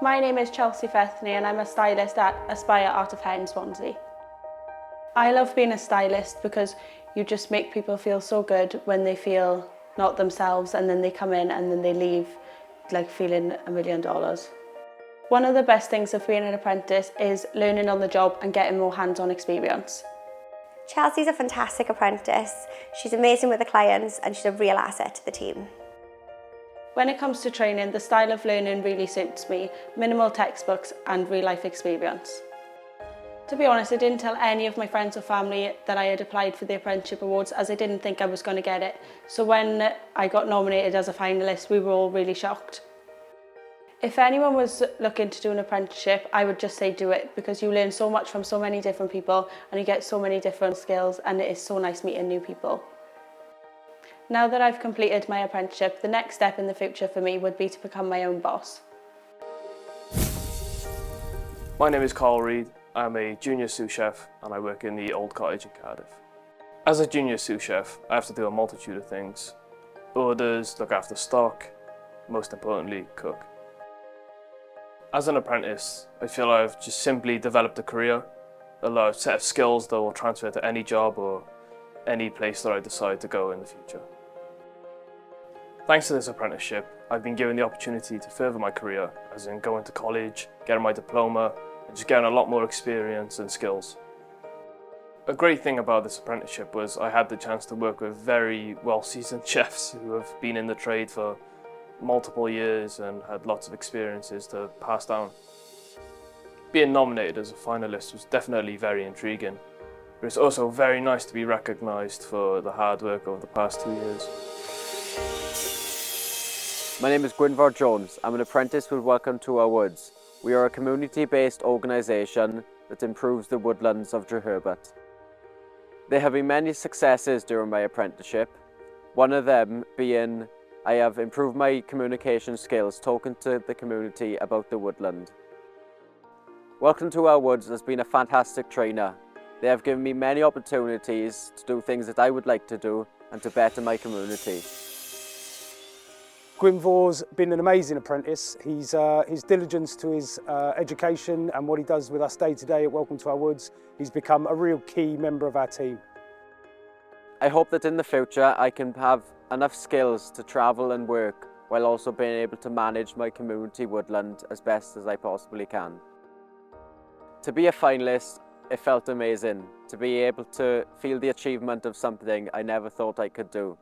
My name is Chelsea Fethny and I'm a stylist at Aspire Art of Hair in Swansea. I love being a stylist because you just make people feel so good when they feel not themselves, and then they come in and then they leave like feeling $1 million. One of the best things of being an apprentice is learning on the job and getting more hands-on experience. Chelsea's a fantastic apprentice. She's amazing with the clients and she's a real asset to the team. When it comes to training, the style of learning really suits me, minimal textbooks and real-life experience. To be honest, I didn't tell any of my friends or family that I had applied for the Apprenticeship Awards, as I didn't think I was going to get it. So when I got nominated as a finalist, we were all really shocked. If anyone was looking to do an apprenticeship, I would just say do it, because you learn so much from so many different people and you get so many different skills, and it is so nice meeting new people. Now that I've completed my apprenticeship, the next step in the future for me would be to become my own boss. My name is Carl Reid. I'm a junior sous chef and I work in the Old Cottage in Cardiff. As a junior sous chef, I have to do a multitude of things. Orders, look after stock, most importantly, cook. As an apprentice, I feel I've just simply developed a career, a large set of skills that will transfer to any job or any place that I decide to go in the future. Thanks to this apprenticeship, I've been given the opportunity to further my career, as in going to college, getting my diploma, and just getting a lot more experience and skills. A great thing about this apprenticeship was I had the chance to work with very well-seasoned chefs who have been in the trade for multiple years and had lots of experiences to pass down. Being nominated as a finalist was definitely very intriguing, but it's also very nice to be recognised for the hard work over the past 2 years. My name is Gwynfor Jones. I'm an apprentice with Welcome to Our Woods. We are a community-based organisation that improves the woodlands of Dreherbert. There have been many successes during my apprenticeship, one of them being I have improved my communication skills talking to the community about the woodland. Welcome to Our Woods has been a fantastic trainer. They have given me many opportunities to do things that I would like to do and to better my community. Gwynfor's been an amazing apprentice. His diligence to his education and what he does with us day to day at Welcome to Our Woods, he's become a real key member of our team. I hope that in the future I can have enough skills to travel and work while also being able to manage my community woodland as best as I possibly can. To be a finalist, it felt amazing. To be able to feel the achievement of something I never thought I could do.